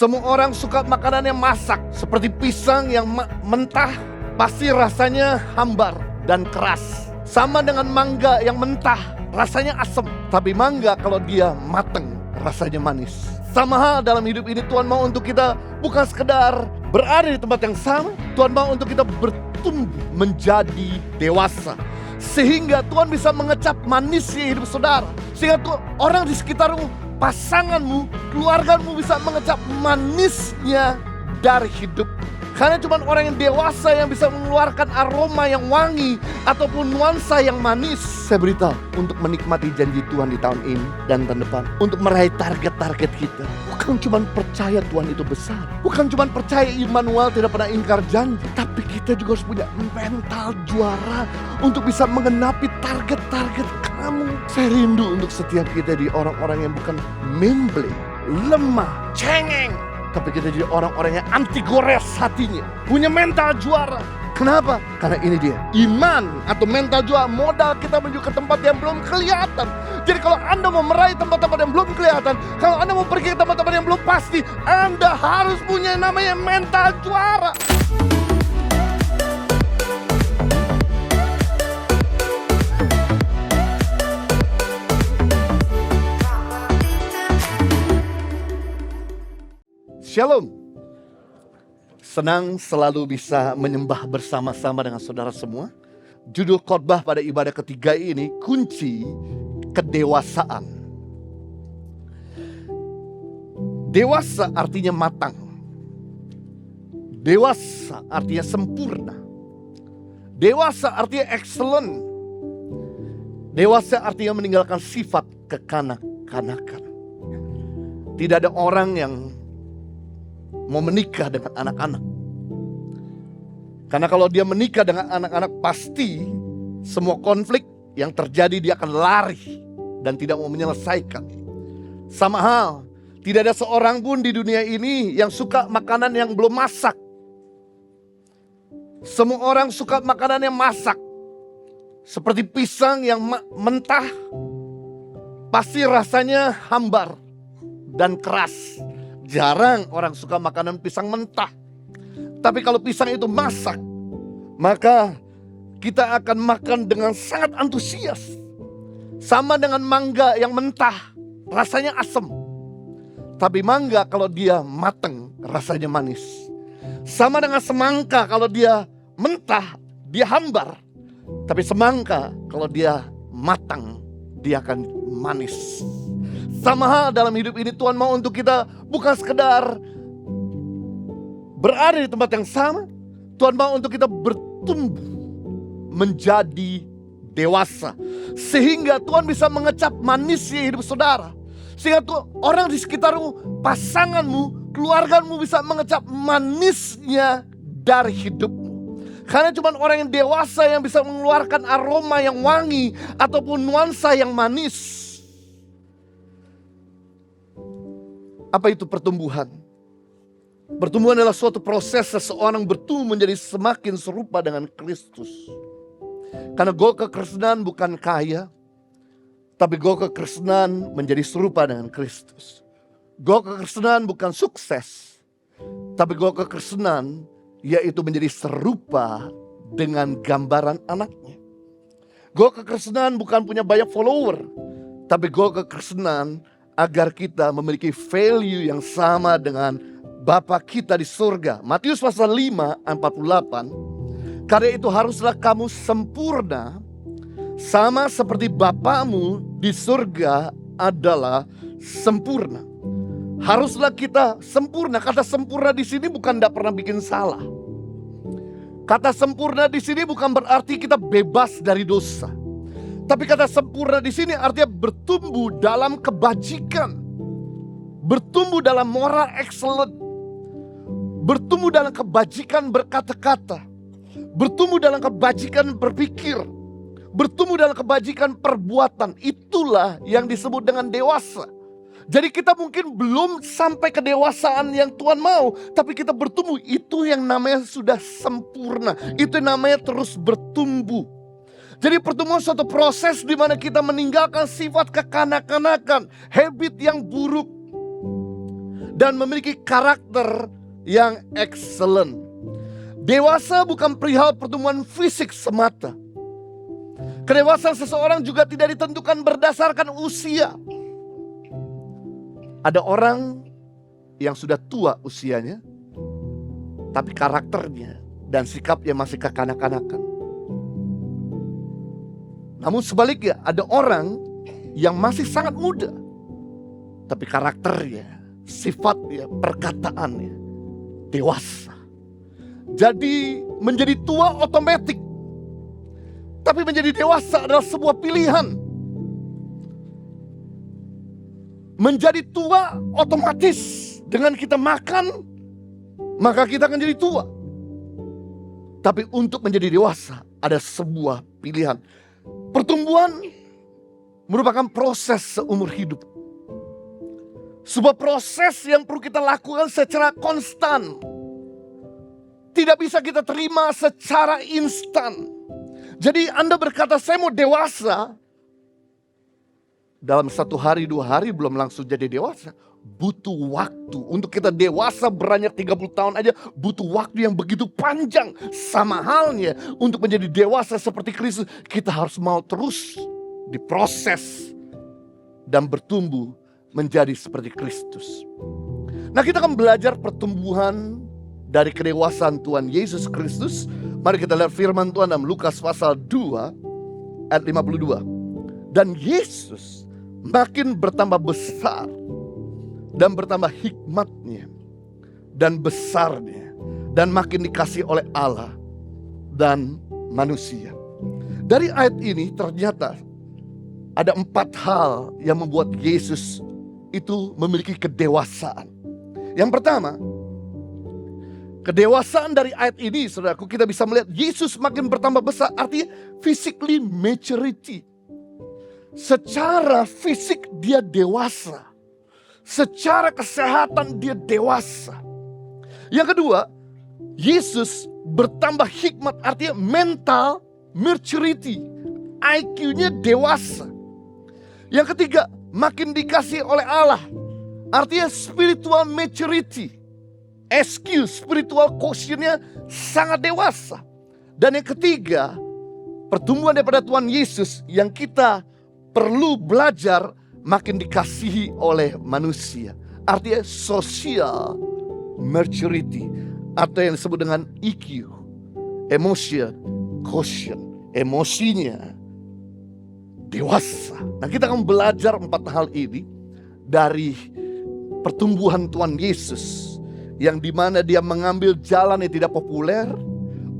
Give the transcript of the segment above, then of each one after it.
Semua orang suka makanan yang masak, seperti pisang yang mentah, pasti rasanya hambar dan keras. Sama dengan mangga yang mentah, rasanya asam. Tapi mangga kalau dia mateng, rasanya manis. Sama hal dalam hidup ini, Tuhan mau untuk kita bukan sekedar berada di tempat yang sama. Tuhan mau untuk kita bertumbuh menjadi dewasa. Sehingga Tuhan bisa mengecap manisnya hidup saudara. Sehingga orang di sekitarmu, pasanganmu, keluargamu bisa mengecap manisnya dari hidup. Karena cuma orang yang dewasa yang bisa mengeluarkan aroma yang wangi ataupun nuansa yang manis. Saya beritahu, untuk menikmati janji Tuhan di tahun ini dan tahun depan, untuk meraih target-target kita, bukan cuma percaya Tuhan itu besar, bukan cuma percaya Immanuel tidak pernah ingkar janji, tapi kita juga harus punya mental juara untuk bisa menggenapi target-target kamu. Saya rindu untuk setiap kita di orang-orang yang bukan memble, lemah, cengeng, tapi kita jadi orang-orang yang anti gores hatinya, punya mental juara. Kenapa? Karena ini dia, iman atau mental juara, modal kita menuju ke tempat yang belum kelihatan. Jadi kalau Anda mau meraih tempat-tempat yang belum kelihatan, kalau Anda mau pergi ke tempat-tempat yang belum pasti, Anda harus punya yang namanya mental juara. Shalom. Senang selalu bisa menyembah bersama-sama dengan saudara semua. Judul khotbah pada ibadah ketiga ini, kunci kedewasaan. Dewasa artinya matang. Dewasa artinya sempurna. Dewasa artinya excellent. Dewasa artinya meninggalkan sifat kekanak-kanakan. Tidak ada orang yang mau menikah dengan anak-anak. Karena kalau dia menikah dengan anak-anak, pasti semua konflik yang terjadi dia akan lari dan tidak mau menyelesaikan. Sama hal, tidak ada seorang pun di dunia ini yang suka makanan yang belum masak. Semua orang suka makanan yang masak. Seperti pisang yang mentah, pasti rasanya hambar dan keras. Jarang orang suka makanan pisang mentah. Tapi kalau pisang itu masak, maka kita akan makan dengan sangat antusias. Sama dengan mangga yang mentah, rasanya asam. Tapi mangga kalau dia mateng, rasanya manis. Sama dengan semangka, kalau dia mentah, dia hambar. Tapi semangka kalau dia matang, dia akan manis. Sama hal dalam hidup ini, Tuhan mau untuk kita bukan sekedar berada di tempat yang sama. Tuhan mau untuk kita bertumbuh menjadi dewasa. Sehingga Tuhan bisa mengecap manisnya hidup saudara. Sehingga orang di sekitarmu, pasanganmu, keluargamu bisa mengecap manisnya dari hidupmu. Karena cuma orang yang dewasa yang bisa mengeluarkan aroma yang wangi ataupun nuansa yang manis. Apa itu pertumbuhan? Pertumbuhan adalah suatu proses seseorang bertumbuh menjadi semakin serupa dengan Kristus. Karena goal kekristenan bukan kaya, tapi goal kekristenan menjadi serupa dengan Kristus. Goal kekristenan bukan sukses, tapi goal kekristenan yaitu menjadi serupa dengan gambaran anaknya. Goal kekristenan bukan punya banyak follower, tapi goal kekristenan agar kita memiliki value yang sama dengan Bapa kita di surga. Matius pasal 5 ayat 48. Karena itu haruslah kamu sempurna, sama seperti Bapamu di surga adalah sempurna. Haruslah kita sempurna. Kata sempurna di sini bukan tidak pernah bikin salah. Kata sempurna di sini bukan berarti kita bebas dari dosa. Tapi kata sempurna di sini artinya bertumbuh dalam kebajikan, bertumbuh dalam moral excellent, bertumbuh dalam kebajikan berkata-kata, bertumbuh dalam kebajikan berpikir, bertumbuh dalam kebajikan perbuatan. Itulah yang disebut dengan dewasa. Jadi kita mungkin belum sampai kedewasaan yang Tuhan mau, tapi kita bertumbuh. Itu yang namanya sudah sempurna. Itu yang namanya terus bertumbuh. Jadi pertemuan suatu proses di mana kita meninggalkan sifat kekanak-kanakan, habit yang buruk. dan memiliki karakter yang excellent. Dewasa bukan perihal pertumbuhan fisik semata. Kedewasaan seseorang juga tidak ditentukan berdasarkan usia. Ada orang yang sudah tua usianya, tapi karakternya dan sikapnya masih kekanak-kanakan. Namun sebaliknya, ada orang yang masih sangat muda, tapi karakternya, sifatnya, perkataannya dewasa. Jadi menjadi tua otomatis, tapi menjadi dewasa adalah sebuah pilihan. Menjadi tua otomatis, dengan kita makan, maka kita akan jadi tua. Tapi untuk menjadi dewasa ada sebuah pilihan. Pertumbuhan merupakan proses seumur hidup. Sebuah proses yang perlu kita lakukan secara konstan. Tidak bisa kita terima secara instan. Jadi Anda berkata saya mau dewasa, dalam 1 hari 2 hari belum langsung jadi dewasa. Butuh waktu. Untuk kita dewasa beranjak 30 tahun aja butuh waktu yang begitu panjang. Sama halnya untuk menjadi dewasa seperti Kristus, kita harus mau terus diproses dan bertumbuh menjadi seperti Kristus. Nah, kita akan belajar pertumbuhan dari kedewasaan Tuhan Yesus Kristus. Mari kita lihat firman Tuhan dalam Lukas pasal 2 ayat 52. Dan Yesus makin bertambah besar dan bertambah hikmatnya dan besarnya, dan makin dikasih oleh Allah dan manusia. Dari ayat ini ternyata ada 4 hal yang membuat Yesus itu memiliki kedewasaan. Yang pertama, kedewasaan dari ayat ini, saudaraku, kita bisa melihat Yesus makin bertambah besar, artinya physically maturity. Secara fisik dia dewasa. Secara kesehatan dia dewasa. Yang kedua, Yesus bertambah hikmat, artinya mental maturity. IQ-nya dewasa. Yang ketiga, makin dikasih oleh Allah, artinya spiritual maturity. SQ, spiritual quotient-nya sangat dewasa. Dan yang ketiga, pertumbuhan daripada Tuhan Yesus yang kita perlu belajar, makin dikasihi oleh manusia. Artinya social maturity, atau yang disebut dengan EQ, emotion quotient. Emosinya dewasa. Nah, kita akan belajar 4 hal ini dari pertumbuhan Tuhan Yesus, yang dimana dia mengambil jalan yang tidak populer.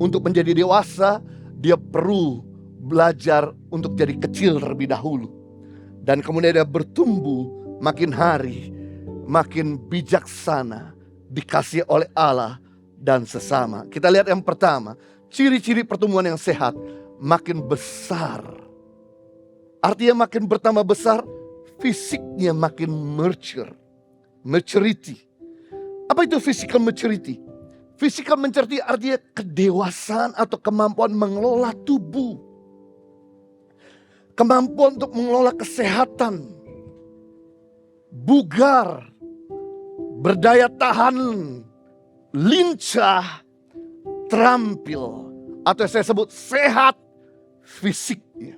Untuk menjadi dewasa, dia perlu belajar untuk jadi kecil terlebih dahulu. Dan kemudian dia bertumbuh makin hari, makin bijaksana, dikasih oleh Allah dan sesama. Kita lihat yang pertama, ciri-ciri pertumbuhan yang sehat, makin besar. Artinya makin bertambah besar, fisiknya makin maturity. Apa itu physical maturity? Physical maturity artinya kedewasaan atau kemampuan mengelola tubuh. Kemampuan untuk mengelola kesehatan. Bugar, berdaya tahan, lincah, terampil. Atau saya sebut sehat fisiknya.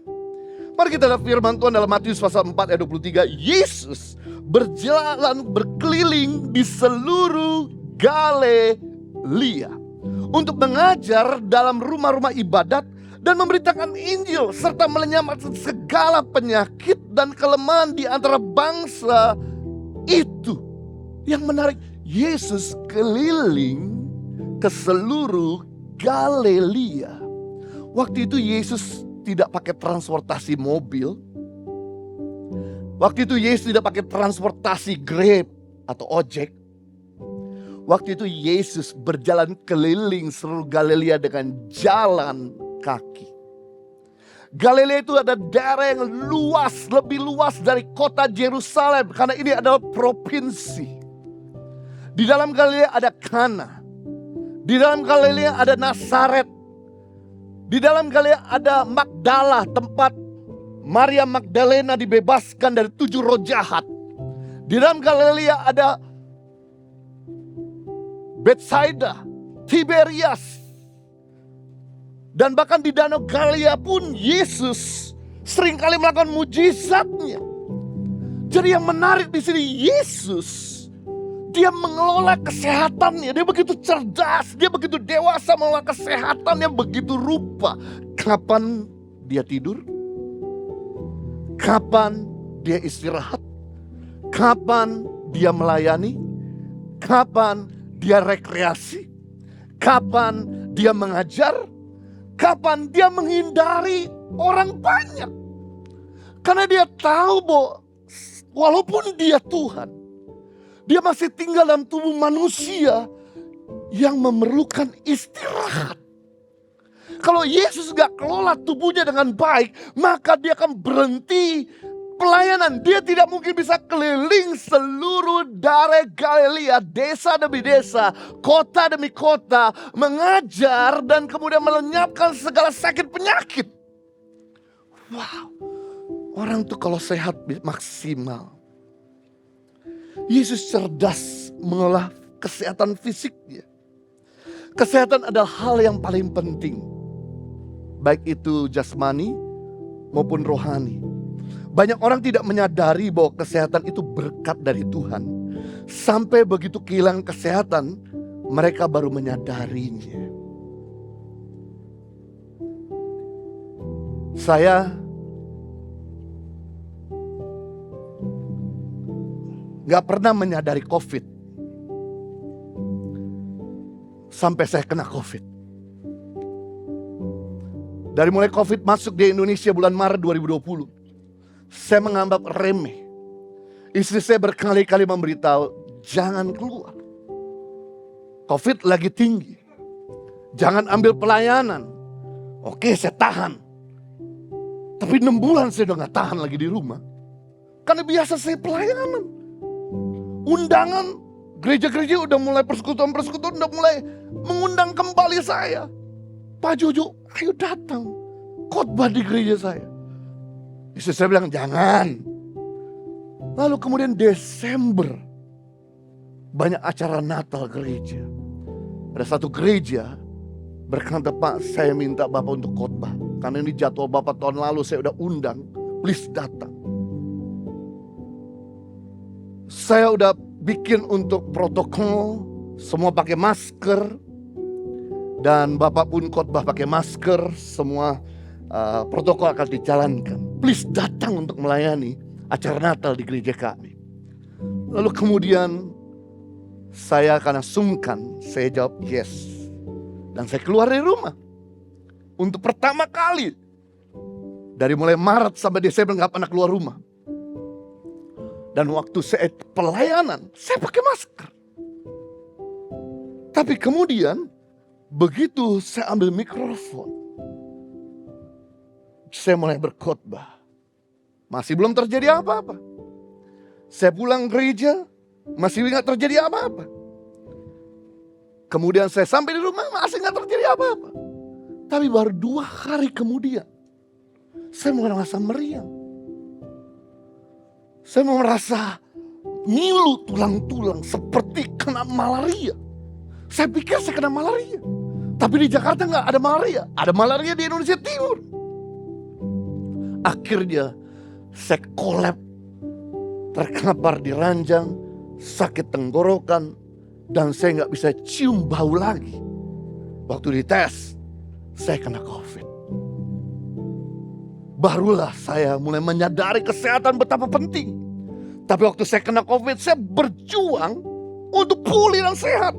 Mari kita lihat firman Tuhan dalam Matius pasal 4 ayat 23. Yesus berjalan berkeliling di seluruh Galilea untuk mengajar dalam rumah-rumah ibadat dan memberitakan Injil serta menyelamatkan segala penyakit dan kelemahan di antara bangsa itu. Yang menarik, Yesus keliling ke seluruh Galilea. Waktu itu Yesus tidak pakai transportasi mobil. Waktu itu Yesus tidak pakai transportasi Grab atau ojek. Waktu itu Yesus berjalan keliling seluruh Galilea dengan jalan kaki. Galilea itu ada daerah yang luas, lebih luas dari kota Yerusalem, karena ini adalah provinsi. Di dalam Galilea ada Kana. Di dalam Galilea ada Nazaret. Di dalam Galilea ada Magdala, tempat Maria Magdalena dibebaskan dari 7 roh jahat. Di dalam Galilea ada Betsaida, Tiberias, dan bahkan di Danau Galilea pun Yesus seringkali melakukan mujizatnya. Jadi yang menarik di sini, Yesus dia mengelola kesehatannya. Dia begitu cerdas, dia begitu dewasa mengelola kesehatannya begitu rupa. Kapan dia tidur? Kapan dia istirahat? Kapan dia melayani? Kapan dia rekreasi? Kapan dia mengajar? Kapan dia menghindari orang banyak? Karena dia tahu bahwa walaupun dia Tuhan, dia masih tinggal dalam tubuh manusia yang memerlukan istirahat. Kalau Yesus gak kelola tubuhnya dengan baik, maka dia akan berhenti pelayanan. Dia tidak mungkin bisa keliling seluruh daerah Galilea, desa demi desa, kota demi kota, mengajar dan kemudian melenyapkan segala sakit penyakit. Wow, orang tuh kalau sehat maksimal. Yesus cerdas mengolah kesehatan fisiknya. Kesehatan adalah hal yang paling penting, baik itu jasmani maupun rohani. Banyak orang tidak menyadari bahwa kesehatan itu berkat dari Tuhan. Sampai begitu kehilangan kesehatan, mereka baru menyadarinya. Saya gak pernah menyadari COVID sampai saya kena COVID. Dari mulai COVID masuk di Indonesia bulan Maret 2020, saya menganggap remeh. Istri saya berkali-kali memberitahu, jangan keluar. COVID lagi tinggi. Jangan ambil pelayanan. Oke, saya tahan. Tapi 6 bulan saya udah gak tahan lagi di rumah. Karena biasa saya pelayanan. Undangan, gereja-gereja udah mulai persekutuan-persekutuan udah mulai mengundang kembali saya. Pak Jojo, ayo datang. Khotbah di gereja saya. Istri saya bilang jangan. Lalu kemudian Desember banyak acara Natal gereja. Ada satu gereja berkata, Pak, saya minta Bapak untuk khotbah. Karena ini jadwal Bapak tahun lalu saya udah undang. Please datang. Saya udah bikin untuk protokol. Semua pakai masker. Dan Bapak pun khotbah pakai masker. Semua protokol akan dijalankan. Please datang untuk melayani acara Natal di gereja kami. Lalu kemudian saya karena sungkan, saya jawab yes. Dan saya keluar dari rumah. Untuk pertama kali. Dari mulai Maret sampai Desember gak pernah keluar rumah. Dan waktu saya pelayanan, saya pakai masker. Tapi kemudian, begitu saya ambil mikrofon, saya mulai berkhotbah. Masih belum terjadi apa-apa. Saya pulang gereja, masih nggak terjadi apa-apa. Kemudian saya sampai di rumah, masih nggak terjadi apa-apa. Tapi baru 2 hari kemudian, saya mulai merasa meriang. Saya merasa ngilu tulang-tulang seperti kena malaria. Saya pikir saya kena malaria. Tapi di Jakarta nggak ada malaria. Ada malaria di Indonesia Timur. Akhirnya saya kolap, terkapar di ranjang, sakit tenggorokan, dan saya nggak bisa cium bau lagi. Waktu dites, saya kena COVID. Barulah saya mulai menyadari kesehatan betapa penting. Tapi waktu saya kena COVID, saya berjuang untuk pulih dan sehat.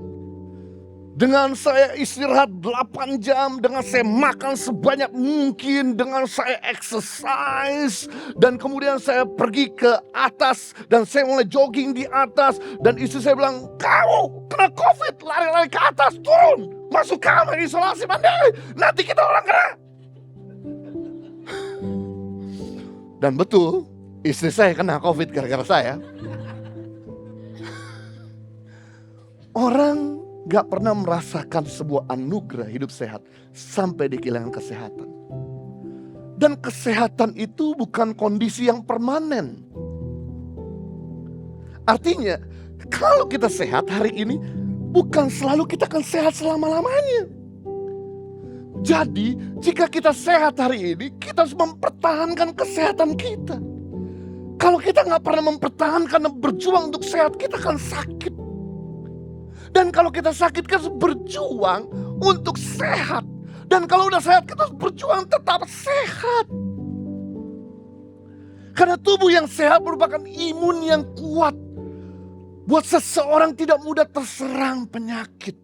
Dengan saya istirahat 8 jam, dengan saya makan sebanyak mungkin, dengan saya exercise. Dan kemudian saya pergi ke atas dan saya mulai jogging di atas. Dan istri saya bilang, kamu kena COVID, lari-lari ke atas, turun. Masuk kamar isolasi mandiri, nanti kita orang kena. Dan betul, istri saya kena COVID gara-gara saya. Orang gak pernah merasakan sebuah anugerah hidup sehat sampai dia kehilangan kesehatan. Dan kesehatan itu bukan kondisi yang permanen. Artinya kalau kita sehat hari ini, bukan selalu kita akan sehat selama-lamanya. Jadi jika kita sehat hari ini, kita harus mempertahankan kesehatan kita. Kalau kita nggak pernah mempertahankan dan berjuang untuk sehat, kita akan sakit. Dan kalau kita sakit, kita harus berjuang untuk sehat. Dan kalau udah sehat, kita harus berjuang tetap sehat. Karena tubuh yang sehat merupakan imun yang kuat buat seseorang tidak mudah terserang penyakit.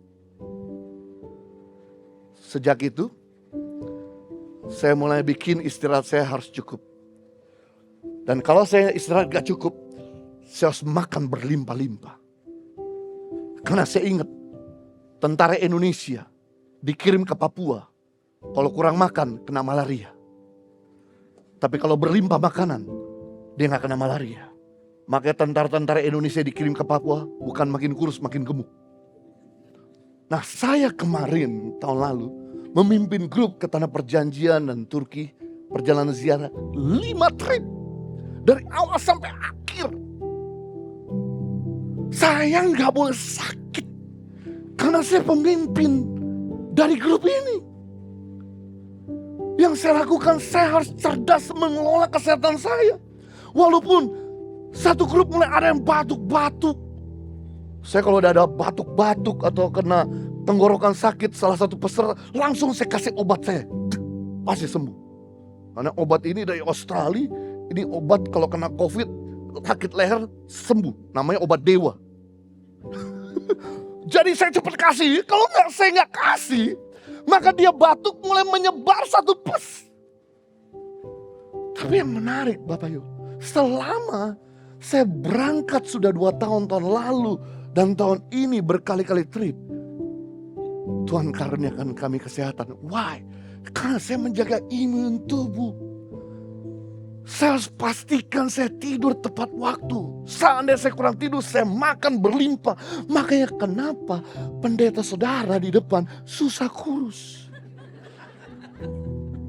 Sejak itu, saya mulai bikin istirahat saya harus cukup. Dan kalau saya istirahat gak cukup, saya harus makan berlimpah-limpah. Karena saya ingat, tentara Indonesia dikirim ke Papua, kalau kurang makan kena malaria. Tapi kalau berlimpah makanan, dia gak kena malaria. Makanya tentara-tentara Indonesia dikirim ke Papua bukan makin kurus, makin gemuk. Nah, saya kemarin tahun lalu memimpin grup ke Tanah Perjanjian dan Turki, perjalanan ziarah 5 trip dari awal sampai akhir. Saya nggak boleh sakit karena saya pemimpin dari grup ini. Yang saya lakukan, saya harus cerdas mengelola kesehatan saya. Walaupun satu grup mulai ada yang batuk-batuk. Saya kalau udah ada batuk-batuk atau kena tenggorokan sakit, salah satu peserta, langsung saya kasih obat saya. Pasti sembuh. Karena obat ini dari Australia, ini obat kalau kena COVID, sakit leher, sembuh. Namanya obat dewa. Jadi saya cepat kasih, kalau saya nggak kasih, maka dia batuk mulai menyebar satu pes. Tapi yang menarik Bapak Ibu, selama saya berangkat sudah 2 tahun lalu dan tahun ini berkali-kali trip, Tuhan karuniakan kami kesehatan. Why? Karena saya menjaga imun tubuh. Saya harus pastikan saya tidur tepat waktu. Seandainya saya kurang tidur, saya makan berlimpah. Makanya kenapa pendeta saudara di depan susah kurus.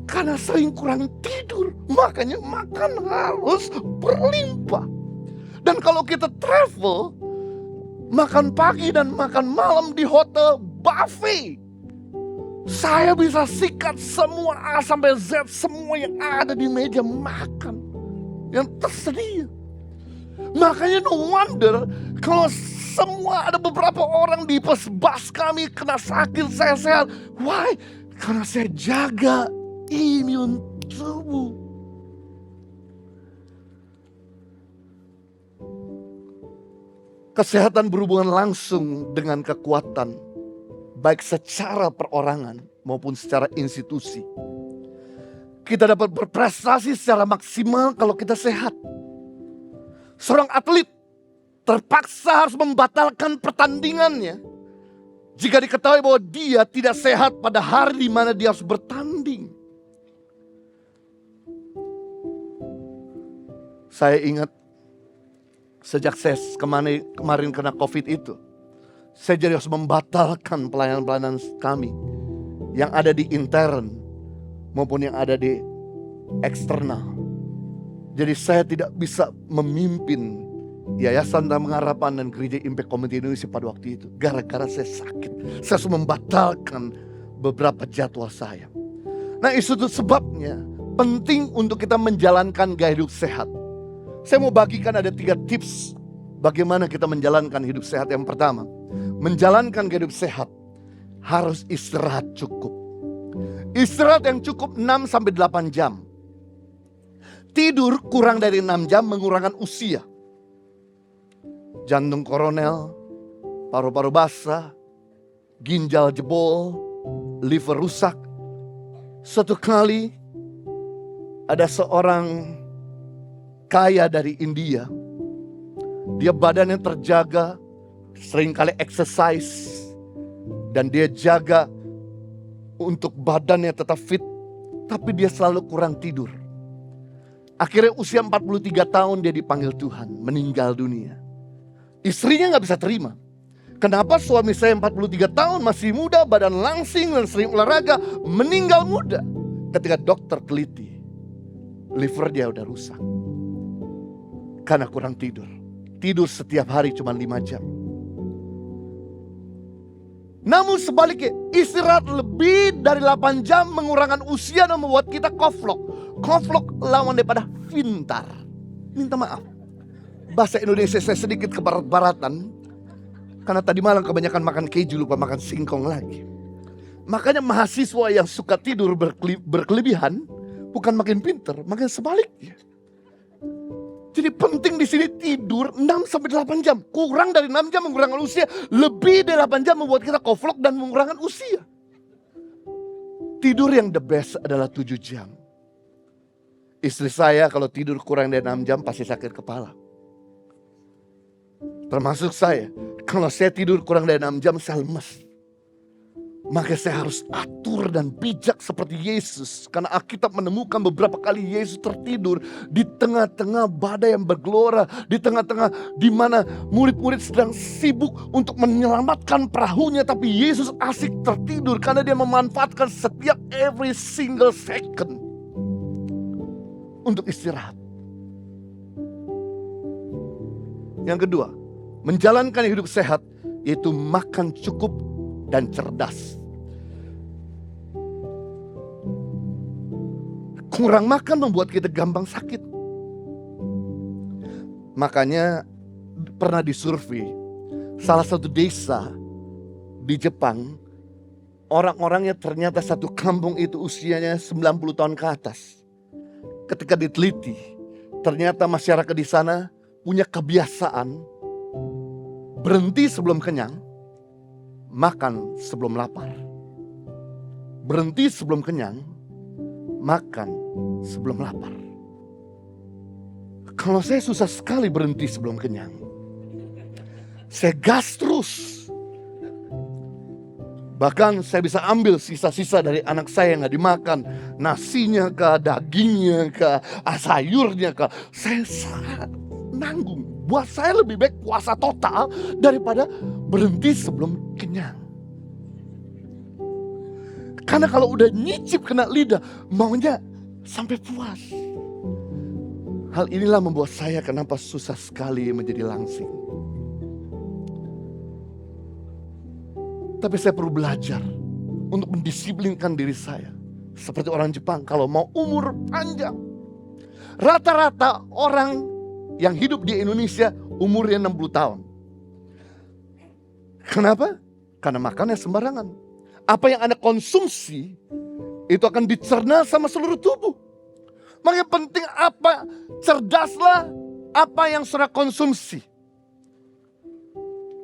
Karena sering kurang tidur. Makanya makan harus berlimpah. Dan kalau kita travel, makan pagi dan makan malam di hotel buffet. Saya bisa sikat semua A sampai Z, semua yang ada di meja makan yang tersedia. Makanya no wonder kalau semua ada beberapa orang di bus kami kena sakit, saya sehat. Why? Karena saya jaga imun tubuh. Kesehatan berhubungan langsung dengan kekuatan, baik secara perorangan maupun secara institusi. Kita dapat berprestasi secara maksimal kalau kita sehat. Seorang atlet terpaksa harus membatalkan pertandingannya jika diketahui bahwa dia tidak sehat pada hari di mana dia harus bertanding. Saya ingat sejak saya kemarin kena COVID itu, saya jadi harus membatalkan pelayanan-pelayanan kami yang ada di intern maupun yang ada di eksternal. Jadi saya tidak bisa memimpin Yayasan Damai Harapan dan Gereja Impact Community Indonesia pada waktu itu. Gara-gara saya sakit. Saya harus membatalkan beberapa jadwal saya. Nah, itu sebabnya penting untuk kita menjalankan gaya hidup sehat. Saya mau bagikan ada 3 tips bagaimana kita menjalankan hidup sehat. Yang pertama, menjalankan gaya hidup sehat harus istirahat cukup. Istirahat yang cukup 6-8 jam. Tidur kurang dari 6 jam mengurangkan usia. Jantung koroner, paru-paru basah, ginjal jebol, liver rusak. Suatu kali ada seorang kaya dari India. Dia badannya terjaga, seringkali exercise, dan dia jaga untuk badannya tetap fit, tapi dia selalu kurang tidur. Akhirnya usia 43 tahun dia dipanggil Tuhan, meninggal dunia. Istrinya gak bisa terima. Kenapa suami saya 43 tahun masih muda, badan langsing dan sering olahraga, meninggal muda? Ketika dokter teliti, liver dia udah rusak. Karena kurang tidur. Tidur setiap hari cuma 5 jam. Namun sebaliknya, istirahat lebih dari 8 jam mengurangi usia dan membuat kita koflok. Koflok lawan daripada pintar. Minta maaf, bahasa Indonesia saya sedikit kebarat-baratan, karena tadi malam kebanyakan makan keju, lupa makan singkong lagi. Makanya mahasiswa yang suka tidur berkelebihan bukan makin pintar, makin sebaliknya. Jadi penting di sini tidur 6-8 jam. Kurang dari 6 jam mengurangi usia. Lebih dari 8 jam membuat kita koflok dan mengurangi usia. Tidur yang the best adalah 7 jam. Istri saya kalau tidur kurang dari 6 jam pasti sakit kepala. Termasuk saya. Kalau saya tidur kurang dari 6 jam saya lemas. Maka saya harus atur dan bijak seperti Yesus. Karena Alkitab menemukan beberapa kali Yesus tertidur di tengah-tengah badai yang bergelora. Di tengah-tengah di mana murid-murid sedang sibuk untuk menyelamatkan perahunya. Tapi Yesus asik tertidur karena dia memanfaatkan setiap every single second untuk istirahat. Yang kedua, menjalankan hidup sehat yaitu makan cukup dan cerdas. Kurang makan membuat kita gampang sakit. Makanya pernah disurvei salah satu desa di Jepang, orang-orangnya ternyata satu kampung itu usianya 90 tahun ke atas. Ketika diteliti, ternyata masyarakat di sana punya kebiasaan berhenti sebelum kenyang, makan sebelum lapar. Berhenti sebelum kenyang, makan sebelum lapar. Kalau saya susah sekali berhenti sebelum kenyang. Saya gas terus. Bahkan saya bisa ambil sisa-sisa dari anak saya yang gak dimakan. Nasinya kah, dagingnya kah, sayurnya kah. Saya sangat nanggung. Buat saya lebih baik puasa total daripada berhenti sebelum kenyang. Karena kalau udah nyicip kena lidah, maunya sampai puas. Hal inilah membuat saya kenapa susah sekali menjadi langsing. Tapi saya perlu belajar untuk mendisiplinkan diri saya. Seperti orang Jepang, kalau mau umur panjang. Rata-rata orang yang hidup di Indonesia umurnya 60 tahun. Kenapa? Karena makannya sembarangan. Apa yang Anda konsumsi itu akan dicerna sama seluruh tubuh. Makanya penting apa, cerdaslah apa yang saudara konsumsi.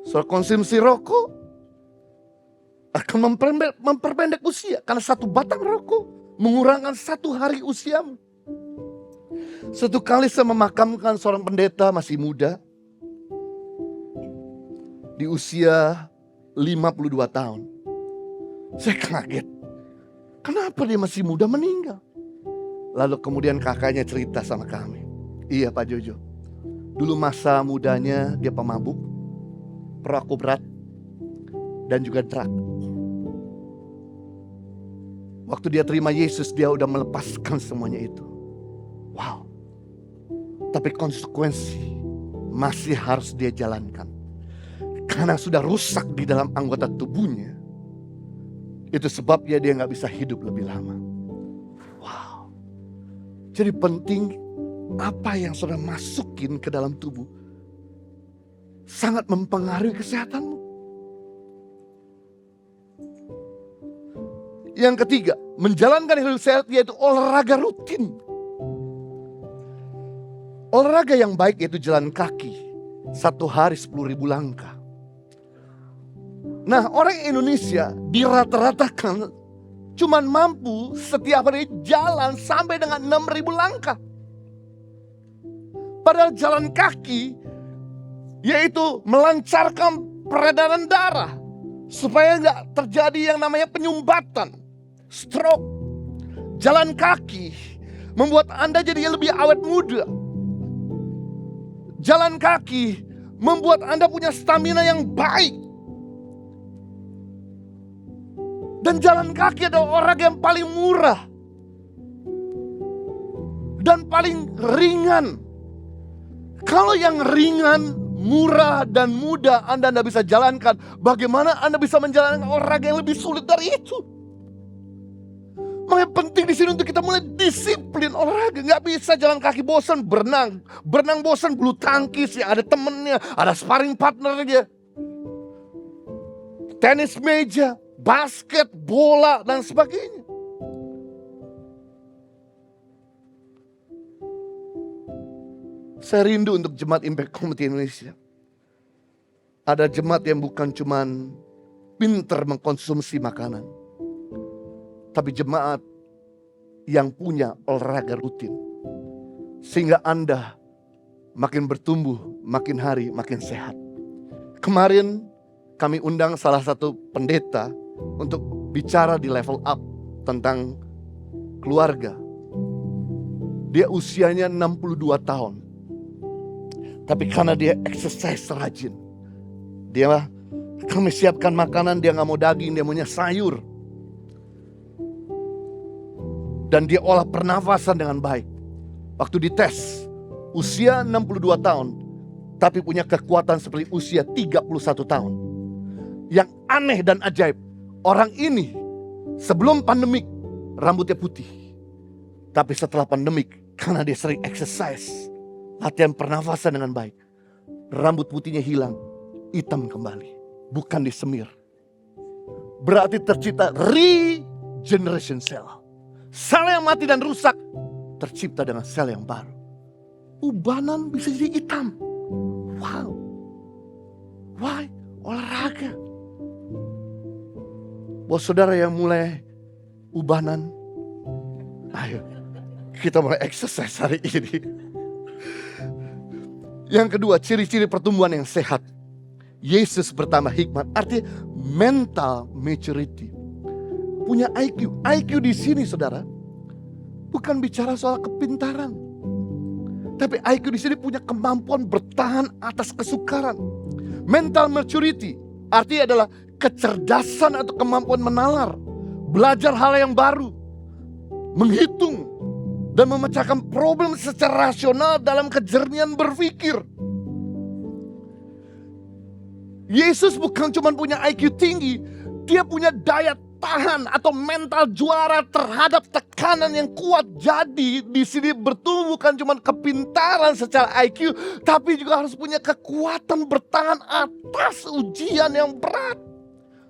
Saudara konsumsi rokok akan memperpendek usia. Karena satu batang rokok mengurangkan 1 hari usiamu. Satu kali saya memakamkan seorang pendeta masih muda. Di usia 52 tahun. Saya kaget. Kenapa dia masih muda meninggal? Lalu kemudian kakaknya cerita sama kami. Iya Pak Jojo. Dulu masa mudanya dia pemabuk, perokok berat, dan juga drug. Waktu dia terima Yesus, dia udah melepaskan semuanya itu. Wow. Tapi konsekuensi masih harus dia jalankan. Karena sudah rusak di dalam anggota tubuhnya. Itu sebabnya dia gak bisa hidup lebih lama. Wow. Jadi penting apa yang saudara masukin ke dalam tubuh sangat mempengaruhi kesehatanmu. Yang ketiga, menjalankan hidup sehat yaitu olahraga rutin. Olahraga yang baik yaitu jalan kaki. 1 hari 10.000 langkah. Nah, orang Indonesia dirata-ratakan cuman mampu setiap hari jalan sampai dengan 6.000 langkah. Padahal jalan kaki yaitu melancarkan peredaran darah supaya nggak terjadi yang namanya penyumbatan, stroke. Jalan kaki membuat Anda jadi lebih awet muda. Jalan kaki membuat Anda punya stamina yang baik. Dan jalan kaki adalah olahraga yang paling murah dan paling ringan. Kalau yang ringan murah dan mudah Anda bisa jalankan, bagaimana Anda bisa menjalankan olahraga yang lebih sulit dari itu? Makanya penting di sini untuk kita mulai disiplin olahraga. Nggak bisa jalan kaki bosan, berenang bosan, bulu tangkis ya ada temennya, ada sparring partnernya, tenis meja, basket, bola dan sebagainya. Saya rindu untuk jemaat Impact Community Indonesia. Ada jemaat yang bukan cuman pintar mengkonsumsi makanan, tapi jemaat yang punya olahraga rutin. Sehingga Anda makin bertumbuh, makin hari makin sehat. Kemarin kami undang salah satu pendeta untuk bicara di level up tentang keluarga. Dia usianya 62 tahun. Tapi karena dia exercise rajin, kami siapkan makanan, dia gak mau daging, dia maunya sayur. Dan dia olah pernafasan dengan baik. Waktu dites, usia 62 tahun, tapi punya kekuatan seperti usia 31 tahun. Yang aneh dan ajaib, orang ini sebelum pandemik rambutnya putih. Tapi setelah pandemik, karena dia sering exercise, latihan pernafasan dengan baik, rambut putihnya hilang, hitam kembali, bukan disemir. Berarti tercipta regeneration cell. Sel yang mati dan rusak tercipta dengan sel yang baru. Ubanan bisa jadi hitam. Wow. Why? Olahraga. Buat saudara yang mulai ubanan, ayo kita mulai exercise hari ini. Yang kedua, ciri-ciri pertumbuhan yang sehat. Yesus bertambah hikmat, artinya mental maturity. Punya IQ. IQ di sini saudara, bukan bicara soal kepintaran. Tapi IQ di sini punya kemampuan bertahan atas kesukaran. Mental maturity artinya adalah kecerdasan atau kemampuan menalar, belajar hal yang baru, menghitung, dan memecahkan problem secara rasional dalam kejernihan berpikir. Yesus bukan cuma punya IQ tinggi, dia punya daya tahan atau mental juara terhadap tekanan yang kuat. Jadi di sini bertumbuh bukan cuma kepintaran secara IQ, tapi juga harus punya kekuatan bertahan atas ujian yang berat.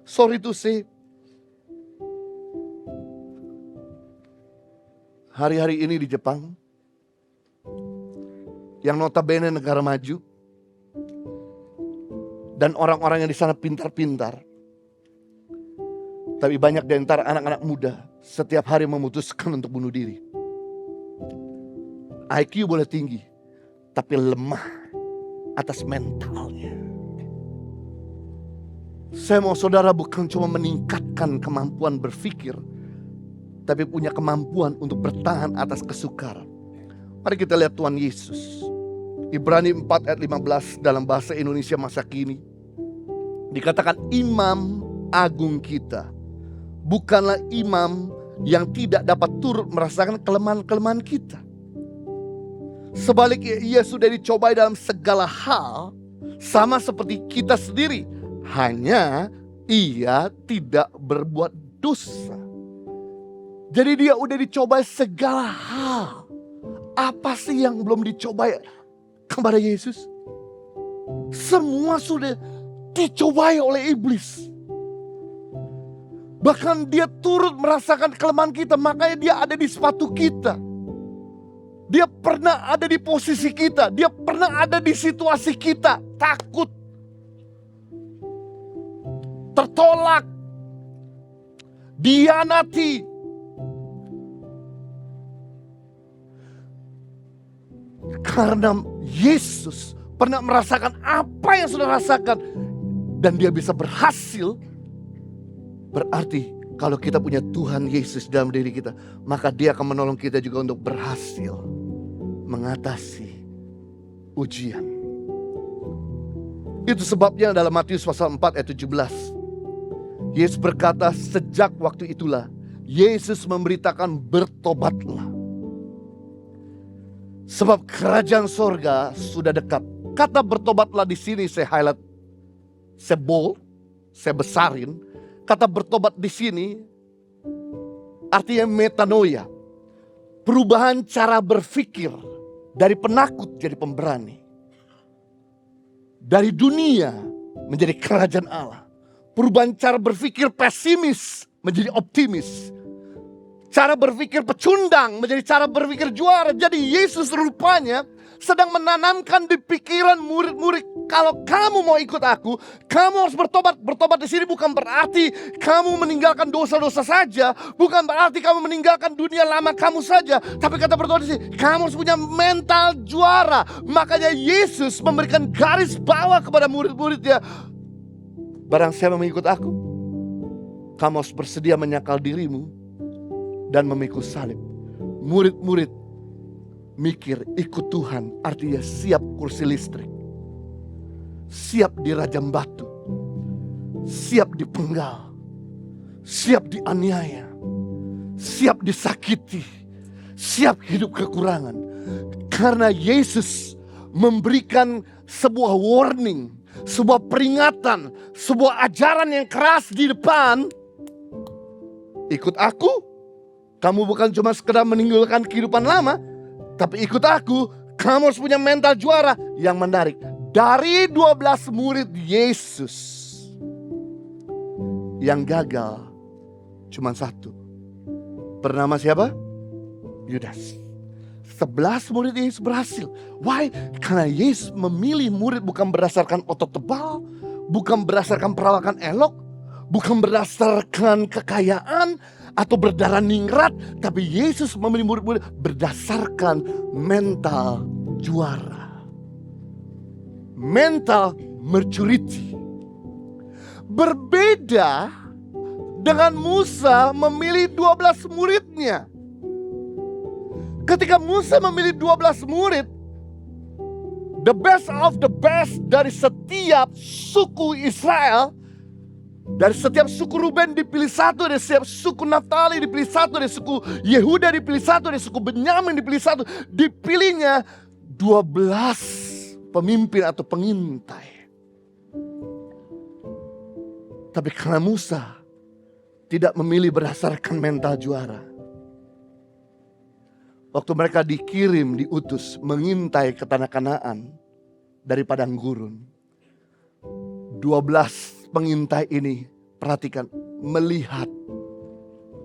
Sorry to say, hari-hari ini di Jepang, yang notabene negara maju, dan orang-orang yang di sana pintar-pintar, tapi banyak di antara anak-anak muda setiap hari memutuskan untuk bunuh diri. IQ boleh tinggi, tapi lemah atas mentalnya. Saya mau saudara bukan cuma meningkatkan kemampuan berpikir, tapi punya kemampuan untuk bertahan atas kesukaran. Mari kita lihat Tuhan Yesus. Ibrani 4 ayat 15 dalam bahasa Indonesia masa kini. Dikatakan imam agung kita bukanlah imam yang tidak dapat turut merasakan kelemahan-kelemahan kita. Sebaliknya ia sudah dicobai dalam segala hal sama seperti kita sendiri. Hanya ia tidak berbuat dosa. Jadi dia udah dicobai segala hal. Apa sih yang belum dicobai kepada Yesus? Semua sudah dicobai oleh iblis. Bahkan dia turut merasakan kelemahan kita. Makanya dia ada di sepatu kita. Dia pernah ada di posisi kita. Dia pernah ada di situasi kita. Takut, tertolak, dihianati. Karena Yesus pernah merasakan apa yang sudah rasakan, dan dia bisa berhasil. Berarti kalau kita punya Tuhan Yesus dalam diri kita, maka dia akan menolong kita juga untuk berhasil mengatasi ujian. Itu sebabnya dalam Matius pasal 4 ayat 17, Yesus berkata, sejak waktu itulah Yesus memberitakan bertobatlah, sebab kerajaan sorga sudah dekat. Kata bertobatlah di sini saya highlight, saya bold, saya besarin. Kata bertobat di sini artinya metanoia. Perubahan cara berpikir dari penakut jadi pemberani. Dari dunia menjadi kerajaan Allah. Perubahan cara berpikir pesimis menjadi optimis. Cara berpikir pecundang menjadi cara berpikir juara. Jadi Yesus rupanya sedang menanamkan di pikiran murid-murid, kalau kamu mau ikut aku, kamu harus bertobat. Bertobat di sini bukan berarti kamu meninggalkan dosa-dosa saja, bukan berarti kamu meninggalkan dunia lama kamu saja, tapi kata bertobat di sini, kamu harus punya mental juara. Makanya Yesus memberikan garis bawah kepada murid-muridnya. Barang siapa mengikut aku, kamu harus bersedia menyangkal dirimu dan memikul salib. Murid-murid mikir ikut Tuhan artinya siap kursi listrik, siap dirajam batu, siap dipenggal, siap dianiaya, siap disakiti, siap hidup kekurangan. Karena Yesus memberikan sebuah warning, sebuah peringatan, sebuah ajaran yang keras di depan. Ikut aku, kamu bukan cuma sekedar meninggalkan kehidupan lama, tapi ikut aku, kamu harus punya mental juara. Yang menarik, dari 12 murid Yesus, yang gagal cuma satu. Bernama siapa? Yudas. 11 murid Yesus berhasil. Why? Karena Yesus memilih murid bukan berdasarkan otot tebal, bukan berdasarkan perawakan elok, bukan berdasarkan kekayaan atau berdarah ningrat, tapi Yesus memilih murid-murid berdasarkan mental juara, mental maturity. Berbeda dengan Musa memilih 12 muridnya. Ketika Musa memilih 12 murid, the best of the best dari setiap suku Israel, dari setiap suku Ruben dipilih satu, dari setiap suku Naftali dipilih satu, dari suku Yehuda dipilih satu, dari suku Benyamin dipilih satu. Dipilihnya 12 pemimpin atau pengintai. Tapi karena Musa tidak memilih berdasarkan mental juara, waktu mereka dikirim, diutus mengintai ke tanah Kanaan dari padang gurun, 12 pengintai ini, perhatikan, melihat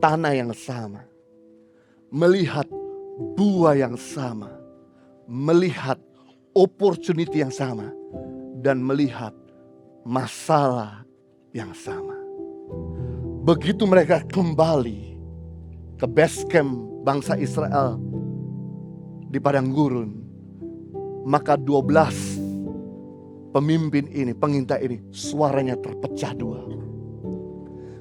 tanah yang sama, melihat buah yang sama, melihat opportunity yang sama, dan melihat masalah yang sama. Begitu mereka kembali ke base camp bangsa Israel di padang gurun, maka 12 pemimpin ini, pengintai ini, suaranya terpecah dua.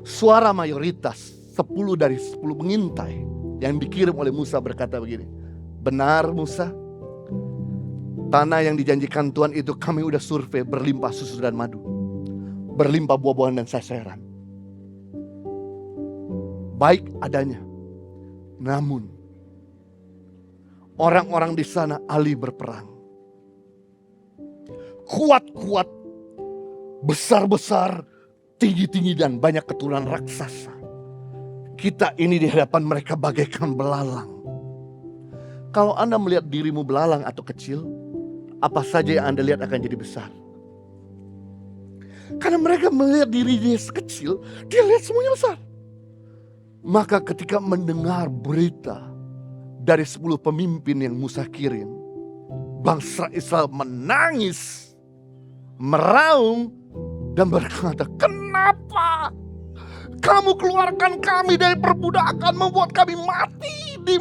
Suara mayoritas, 10 dari 10 pengintai yang dikirim oleh Musa berkata begini, benar Musa, tanah yang dijanjikan Tuhan itu kami udah survei, berlimpah susu dan madu, berlimpah buah-buahan dan sayur-sayuran, baik adanya. Namun orang-orang di sana ahli berperang, kuat-kuat, besar-besar, tinggi-tinggi, dan banyak keturunan raksasa. Kita ini di hadapan mereka bagaikan belalang. Kalau Anda melihat dirimu belalang atau kecil, apa saja yang Anda lihat akan jadi besar. Karena mereka melihat dirinya kecil, dia lihat semuanya besar. Maka ketika mendengar berita dari 10 pemimpin yang Musa kirim, bangsa Israel menangis, meraung, dan berkata, kenapa kamu keluarkan kami dari perbudakan, membuat kami mati di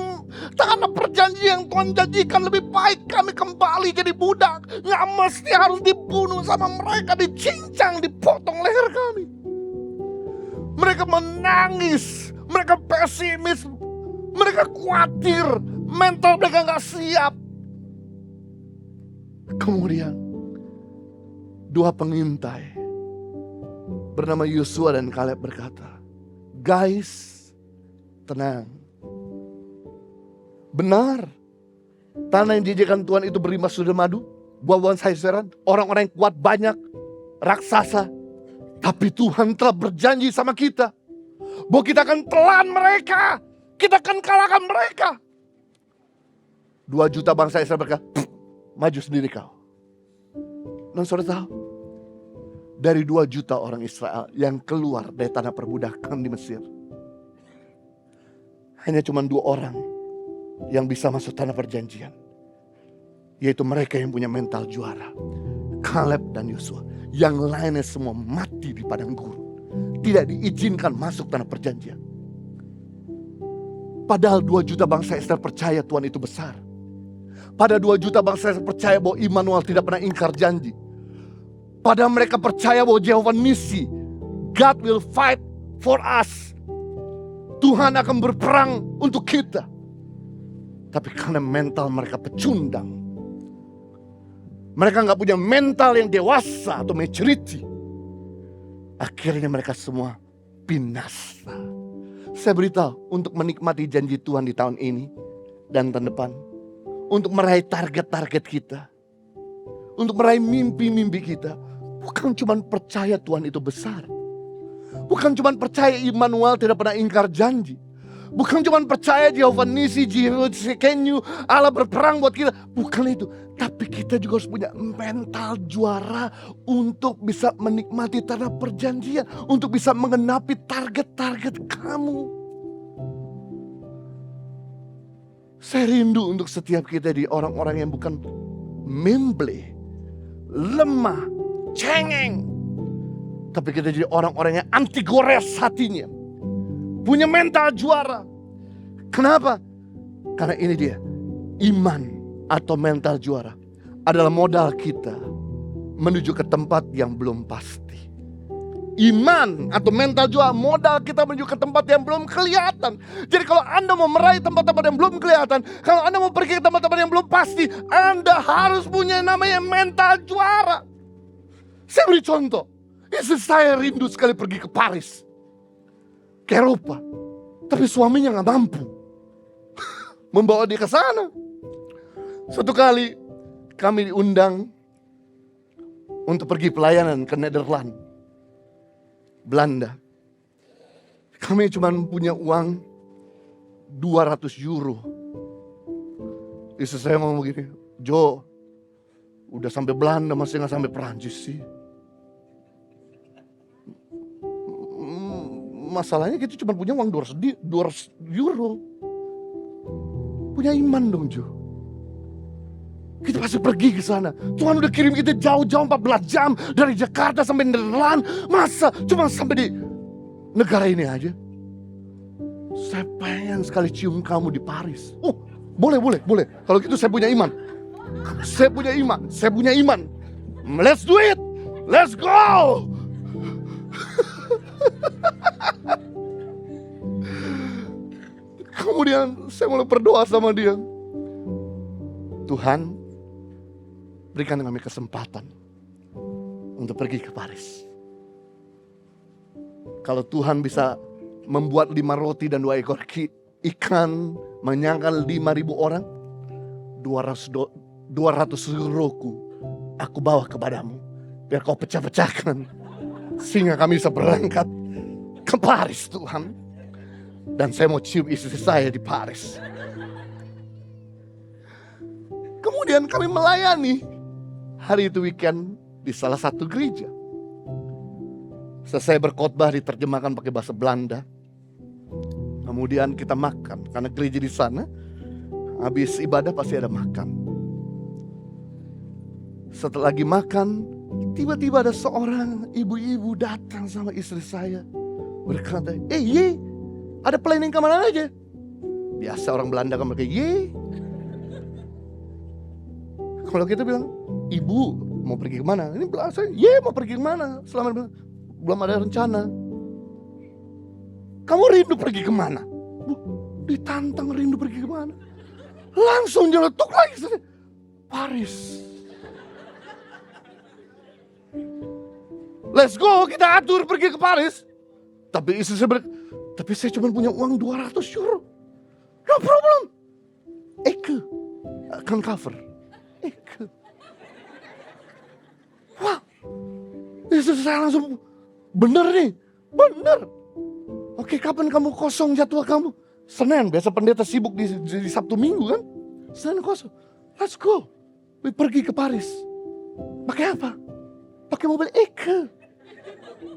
tanah perjanjian yang Tuhan janjikan? Lebih baik kami kembali jadi budak, nggak mesti harus dibunuh sama mereka, dicincang, dipotong leher kami. Mereka menangis, mereka pesimis, mereka khawatir, mental mereka nggak siap. Kemudian 2 pengintai bernama Yosua dan Kaleb berkata, guys, tenang. Benar, tanah yang dijanjikan Tuhan itu berlimpah susu dan madu. buah-buahan sayur-sayuran, orang-orang yang kuat banyak, raksasa. Tapi Tuhan telah berjanji sama kita bahwa kita akan telan mereka, kita akan kalahkan mereka. 2 juta bangsa Israel berkata, maju sendiri kau. Dan saudara tahu, dari 2 juta orang Israel yang keluar dari tanah perbudakan di Mesir, hanya cuma 2 orang yang bisa masuk tanah perjanjian. Yaitu mereka yang punya mental juara, Kaleb dan Yosua. Yang lainnya semua mati di padang gurun, tidak diizinkan masuk tanah perjanjian. Padahal 2 juta bangsa Israel percaya Tuhan itu besar. Pada 2 juta bangsa Israel percaya bahwa Immanuel tidak pernah ingkar janji. Padahal mereka percaya bahwa Jehovah Nisi, God will fight for us. Tuhan akan berperang untuk kita. Tapi karena mental mereka pecundang, mereka gak punya mental yang dewasa atau maturity, akhirnya mereka semua binasa. Saya beritahu, untuk menikmati janji Tuhan di tahun ini dan tahun depan, untuk meraih target-target kita, untuk meraih mimpi-mimpi kita, bukan cuma percaya Tuhan itu besar, bukan cuma percaya Immanuel tidak pernah ingkar janji, bukan cuma percaya Jehovah Nisi, Jehovah Sekenu, Allah berperang buat kita. Bukan itu. Tapi kita juga harus punya mental juara untuk bisa menikmati tanah perjanjian. Untuk bisa mengenapi target-target kamu. Saya rindu untuk setiap kita di orang-orang yang bukan memble, lemah, cengeng. Tapi kita jadi orang-orang yang anti gores hatinya. Punya mental juara. Kenapa? Karena ini dia, iman atau mental juara adalah modal kita menuju ke tempat yang belum pasti. Iman atau mental juara modal kita menuju ke tempat yang belum kelihatan. Jadi kalau Anda mau meraih tempat-tempat yang belum kelihatan, kalau Anda mau pergi ke tempat-tempat yang belum pasti, Anda harus punya namanya mental juara. Saya beri contoh. Istri saya rindu sekali pergi ke Paris, ke Eropa, tapi suaminya gak mampu membawa dia ke sana. Suatu kali kami diundang untuk pergi pelayanan ke Nederland, Belanda. Kami cuma punya uang 200 euro. Istri saya ngomong begini, Jo, udah sampai Belanda masih gak sampai Perancis sih. Masalahnya kita cuma punya uang 200 euro. Punya iman dong Jo. Kita pasti pergi ke sana. Tuhan udah kirim kita jauh-jauh 14 jam dari Jakarta sampai Nederland. Masa cuma sampai di negara ini aja? Saya pengen sekali cium kamu di Paris. Oh, boleh. Kalau gitu saya punya iman. Saya punya iman. Let's do it. Let's go. Kemudian saya mulai berdoa sama dia. Tuhan, berikan kami kesempatan untuk pergi ke Paris. Kalau Tuhan bisa membuat 5 roti dan 2 ekor ikan menyangkal 5.000 orang, 200 euroku aku bawa kepadamu, biar kau pecah-pecahkan, sehingga kami bisa berangkat ke Paris Tuhan. Dan saya mau cium istri saya di Paris. Kemudian kami melayani hari itu weekend di salah satu gereja. Selesai berkhotbah diterjemahkan pakai bahasa Belanda. Kemudian kita makan, karena gereja di sana habis ibadah pasti ada makan. Setelah lagi makan, tiba-tiba ada seorang ibu-ibu datang sama istri saya, berkata, ye, ada planning kemana aja? Biasa orang Belanda kan berkata, ye. Kalau kita bilang, ibu mau pergi kemana? Ini bahasa, ye mau pergi kemana? Selama belum ada rencana. Kamu rindu pergi kemana? Ditantang rindu pergi kemana? Langsung nyeletuk lagi. Paris. Let's go, kita atur pergi ke Paris. Tapi istri saya tapi saya cuma punya uang 200 euro. No problem. Eke akan cover. Eke. Wah, itu saya langsung, bener nih, bener. Oke, kapan kamu kosong jadwal kamu? Senin, biasa pendeta sibuk di Sabtu Minggu kan? Senin kosong, let's go. Pergi ke Paris. Pakai apa? Pakai mobil Eke.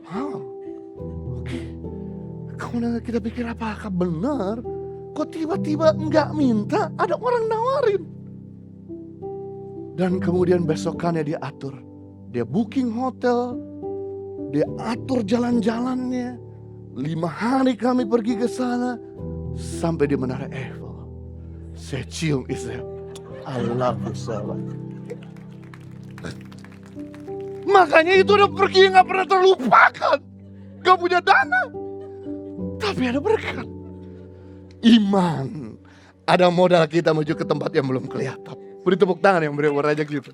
Wow, oke. Kemudian kita pikir apakah benar? Kok tiba-tiba enggak minta, ada orang nawarin. Dan kemudian besokannya dia atur. Dia booking hotel, dia atur jalan-jalannya. 5 hari kami pergi ke sana sampai di Menara Eiffel. Saya cium istri. I love you so much. Makanya itu udah pergi gak pernah terlupakan. Gak punya dana, tapi ada berkat. Iman. Ada modal kita menuju ke tempat yang belum kelihatan. Beri tepuk tangan yang beri aja gitu.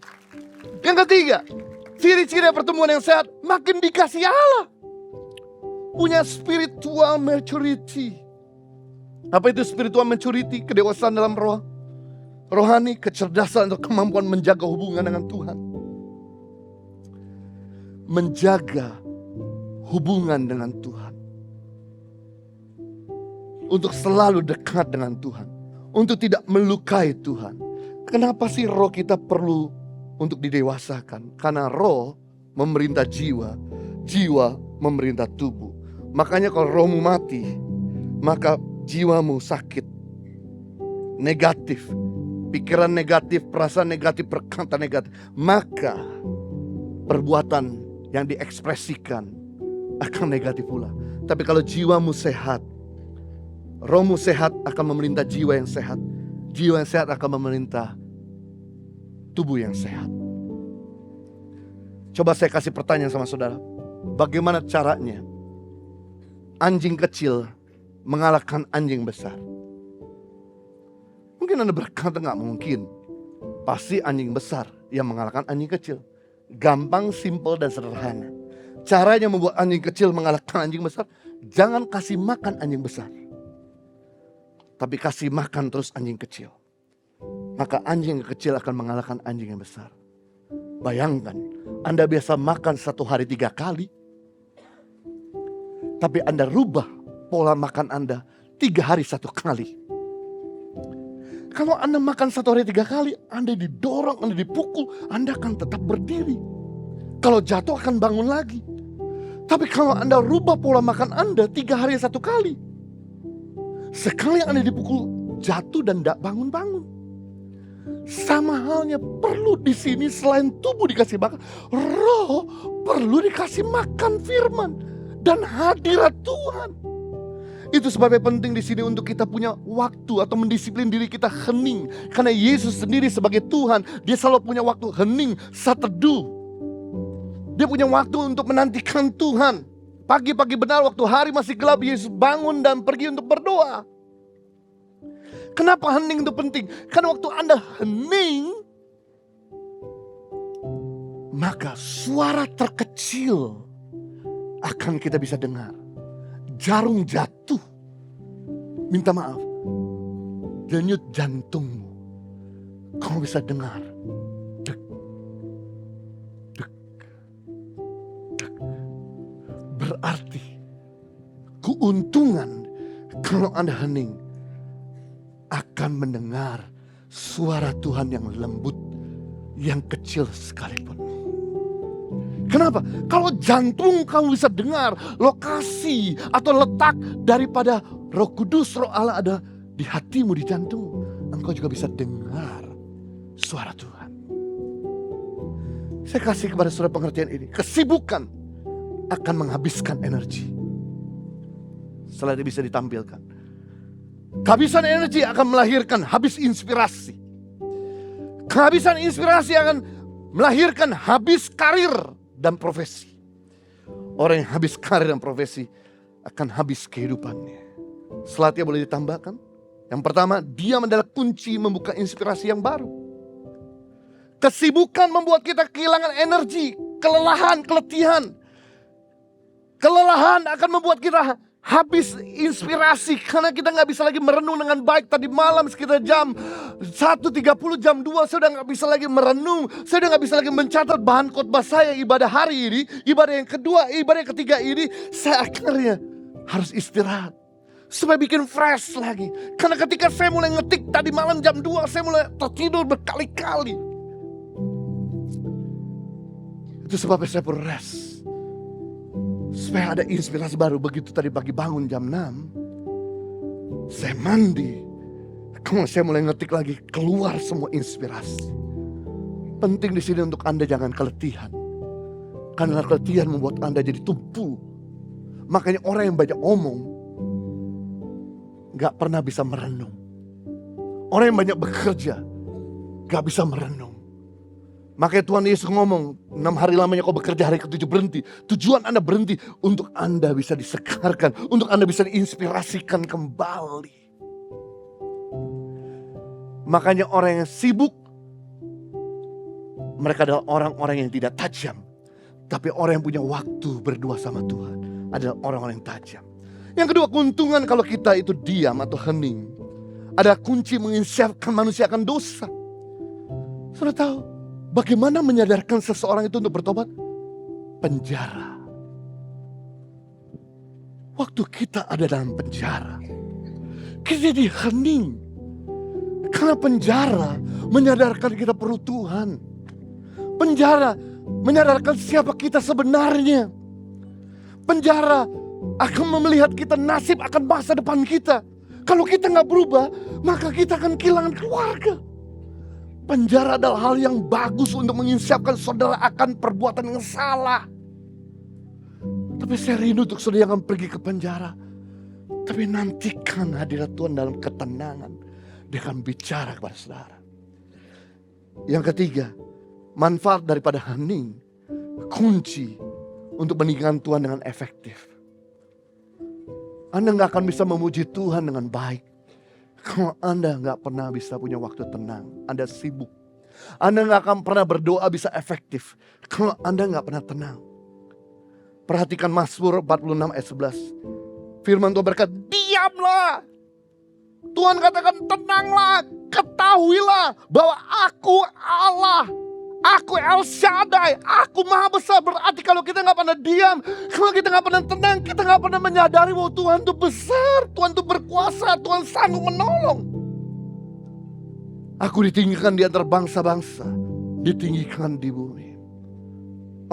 Yang ketiga, ciri-ciri pertemuan yang sehat, makin dikasih Allah. Punya spiritual maturity. Apa itu spiritual maturity? Kedewasaan dalam roh. Rohani, kecerdasan atau kemampuan menjaga hubungan dengan Tuhan. Menjaga hubungan dengan Tuhan. Untuk selalu dekat dengan Tuhan. Untuk tidak melukai Tuhan. Kenapa sih roh kita perlu untuk didewasakan? Karena roh memerintah jiwa. Jiwa memerintah tubuh. Makanya kalau rohmu mati, maka jiwamu sakit. Negatif. Pikiran negatif, perasaan negatif, perkataan negatif. Maka perbuatan yang diekspresikan akan negatif pula. Tapi kalau jiwamu sehat, rohmu sehat akan memerintah jiwa yang sehat. Jiwa yang sehat akan memerintah tubuh yang sehat. Coba saya kasih pertanyaan sama saudara. Bagaimana caranya anjing kecil mengalahkan anjing besar? Mungkin Anda berkata gak mungkin. Pasti anjing besar yang mengalahkan anjing kecil. Gampang, simpel, dan sederhana. Caranya membuat anjing kecil mengalahkan anjing besar, jangan kasih makan anjing besar. Tapi kasih makan terus anjing kecil. Maka anjing kecil akan mengalahkan anjing yang besar. Bayangkan, Anda biasa makan 1 hari 3 kali. Tapi Anda rubah pola makan Anda 3 hari 1 kali. Kalau Anda makan 1 hari 3 kali, Anda didorong, Anda dipukul, Anda akan tetap berdiri. Kalau jatuh akan bangun lagi. Tapi kalau Anda rubah pola makan Anda 3 hari 1 kali. Sekali Anda dipukul, jatuh dan tidak bangun-bangun. Sama halnya perlu di sini selain tubuh dikasih makan, roh perlu dikasih makan firman dan hadirat Tuhan. Itu sebabnya penting di sini untuk kita punya waktu atau mendisiplin diri kita hening. Karena Yesus sendiri sebagai Tuhan, dia selalu punya waktu hening, sateduh. Dia punya waktu untuk menantikan Tuhan. Pagi-pagi benar waktu hari masih gelap, Yesus bangun dan pergi untuk berdoa. Kenapa hening itu penting? Karena waktu Anda hening, maka suara terkecil akan kita bisa dengar. Jarum jatuh, minta maaf, denyut jantungmu, kamu bisa dengar. Dek, dek, dek. Berarti keuntungan kalau Anda hening akan mendengar suara Tuhan yang lembut, yang kecil sekalipun. Kenapa? Kalau jantung kamu bisa dengar lokasi atau letak daripada Roh Kudus, Roh Allah ada di hatimu, di jantungmu, engkau juga bisa dengar suara Tuhan. Saya kasih kepada saudara pengertian ini. Kesibukan akan menghabiskan energi. Setelah itu bisa ditampilkan. Kehabisan energi akan melahirkan habis inspirasi. Kehabisan inspirasi akan melahirkan habis karir dan profesi. Orang yang habis karir dan profesi akan habis kehidupannya. Selatih boleh ditambahkan. Yang pertama, diam adalah kunci membuka inspirasi yang baru. Kesibukan membuat kita kehilangan energi, kelelahan, keletihan. Kelelahan akan membuat kita habis inspirasi karena kita gak bisa lagi merenung dengan baik. Tadi malam sekitar jam 1.30, jam 2 saya udah gak bisa lagi merenung. Saya udah gak bisa lagi mencatat bahan khotbah saya ibadah hari ini, ibadah yang kedua, ibadah yang ketiga ini. Saya akhirnya harus istirahat supaya bikin fresh lagi. Karena ketika saya mulai ngetik tadi malam jam 2, saya mulai tertidur berkali-kali. Itu sebabnya saya perlu rest, supaya ada inspirasi baru. Begitu tadi pagi bangun jam 6, saya mandi, kemudian saya mulai ngetik lagi, keluar semua inspirasi. Penting di sini untuk Anda jangan keletihan, karena keletihan membuat Anda jadi tumpul. Makanya orang yang banyak omong gak pernah bisa merenung. Orang yang banyak bekerja gak bisa merenung. Makanya Tuhan Yesus ngomong, 6 hari lamanya kau bekerja, hari ke-7 berhenti. Tujuan Anda berhenti untuk Anda bisa disegarkan, untuk Anda bisa diinspirasikan kembali. Makanya orang yang sibuk, mereka adalah orang-orang yang tidak tajam. Tapi orang yang punya waktu berdua sama Tuhan adalah orang-orang yang tajam. Yang kedua, keuntungan kalau kita itu diam atau hening adalah kunci menginsyafkan manusia akan dosa. Sudah tahu bagaimana menyadarkan seseorang itu untuk bertobat? Penjara. Waktu kita ada dalam penjara, kita jadi hening. Karena penjara menyadarkan kita perlu Tuhan. Penjara menyadarkan siapa kita sebenarnya. Penjara akan melihat kita, nasib akan masa depan kita. Kalau kita gak berubah, maka kita akan kehilangan keluarga. Penjara adalah hal yang bagus untuk menginsyafkan saudara akan perbuatan yang salah. Tapi saya rindu untuk saudara yang pergi ke penjara. Tapi nantikan hadirat Tuhan dalam ketenangan. Dia akan bicara kepada saudara. Yang ketiga, manfaat daripada hening. Kunci untuk meninggikan Tuhan dengan efektif. Anda gak akan bisa memuji Tuhan dengan baik kalau Anda gak pernah bisa punya waktu tenang. Anda sibuk. Anda gak akan pernah berdoa bisa efektif kalau Anda gak pernah tenang. Perhatikan Mazmur 46 ayat 11. Firman Tuhan berkata, diamlah. Tuhan katakan, tenanglah. Ketahuilah bahwa aku Allah. Aku El Shaddai, aku Maha Besar. Berarti kalau kita gak pernah diam, kalau kita gak pernah tenang, kita gak pernah menyadari bahwa Tuhan itu besar, Tuhan itu berkuasa, Tuhan sanggup menolong. Aku ditinggikan di antara bangsa-bangsa, ditinggikan di bumi.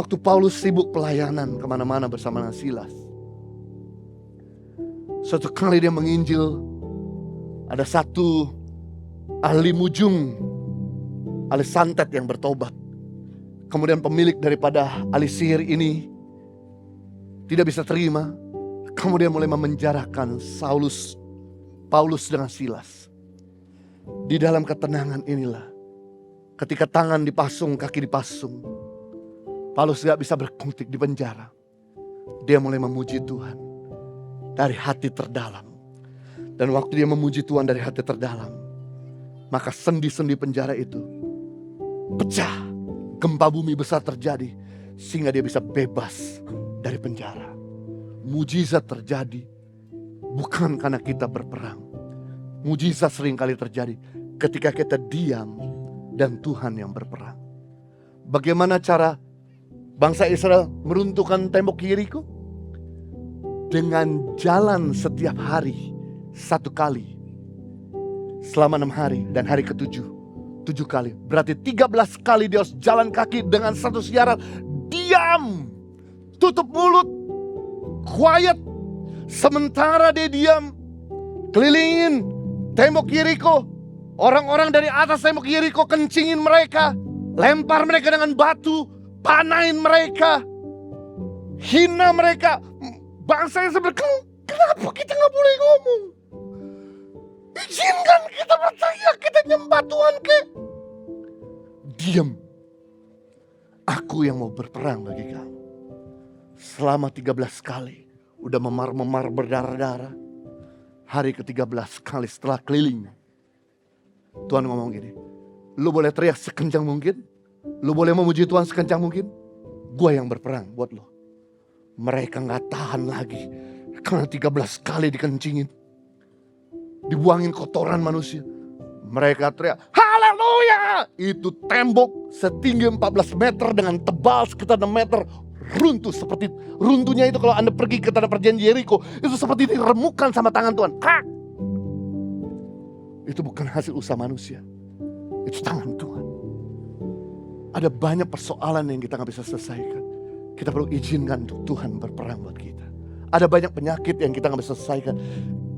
Waktu Paulus sibuk pelayanan kemana-mana bersama dengan Silas, suatu kali dia menginjil, ada satu ahli mujung, ahli santet yang bertobat. Kemudian pemilik daripada ahli sihir ini tidak bisa terima. Kemudian mulai memenjarakan Paulus dengan Silas. Di dalam ketenangan inilah, ketika tangan dipasung, kaki dipasung, Paulus gak bisa berkutik di penjara. Dia mulai memuji Tuhan dari hati terdalam. Dan waktu dia memuji Tuhan dari hati terdalam, maka sendi-sendi penjara itu pecah, gempa bumi besar terjadi sehingga dia bisa bebas dari penjara. Mujizat terjadi bukan karena kita berperang. Mujizat seringkali terjadi ketika kita diam dan Tuhan yang berperang. Bagaimana cara bangsa Israel meruntuhkan tembok Yeriko? Dengan jalan setiap hari 1 kali selama 6 hari, dan hari ke-7 7 kali. Berarti 13 kali dia harus jalan kaki dengan satu siaran. Diam. Tutup mulut. Quiet. Sementara dia diam, kelilingin tembok Yeriko. Orang-orang dari atas tembok Yeriko kencingin mereka. Lempar mereka dengan batu. Panain mereka. Hina mereka. Bangsa yang sebenarnya, kenapa kita gak boleh ngomong? Izinkan kita berteriak, kita nyembah Tuhan ke. Diam. Aku yang mau berperang bagi kamu. Selama 13 kali. Udah memar-memar berdarah-darah. Hari ke-13 kali setelah keliling, Tuhan ngomong gini, lu boleh teriak sekencang mungkin, lu boleh memuji Tuhan sekencang mungkin, gua yang berperang buat lu. Mereka gak tahan lagi Karena 13 kali dikencingin. Dibuangin kotoran manusia. Mereka teriak, haleluya! Itu tembok setinggi 14 meter dengan tebal sekitar 6 meter. Runtuh seperti, runtuhnya itu kalau Anda pergi ke tanah perjanjian Yeriko, itu seperti diremukan sama tangan Tuhan. Krak! Itu bukan hasil usaha manusia. Itu tangan Tuhan. Ada banyak persoalan yang kita gak bisa selesaikan. Kita perlu izinkan untuk Tuhan berperang buat kita. Ada banyak penyakit yang kita gak bisa selesaikan.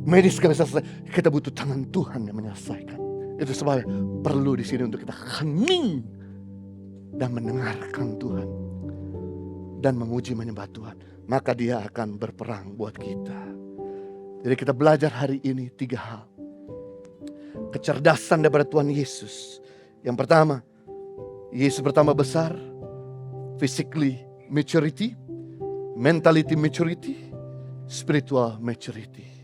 Medis gak bisa selesai. Kita butuh tangan Tuhan yang menyelesaikan. Itu sebabnya perlu di sini untuk kita hening dan mendengarkan Tuhan dan menguji menyembah Tuhan. Maka Dia akan berperang buat kita. Jadi kita belajar hari ini 3 hal. Kecerdasan daripada Tuhan Yesus. Yang pertama, Yesus bertambah besar, physically maturity, mentality maturity, spiritual maturity.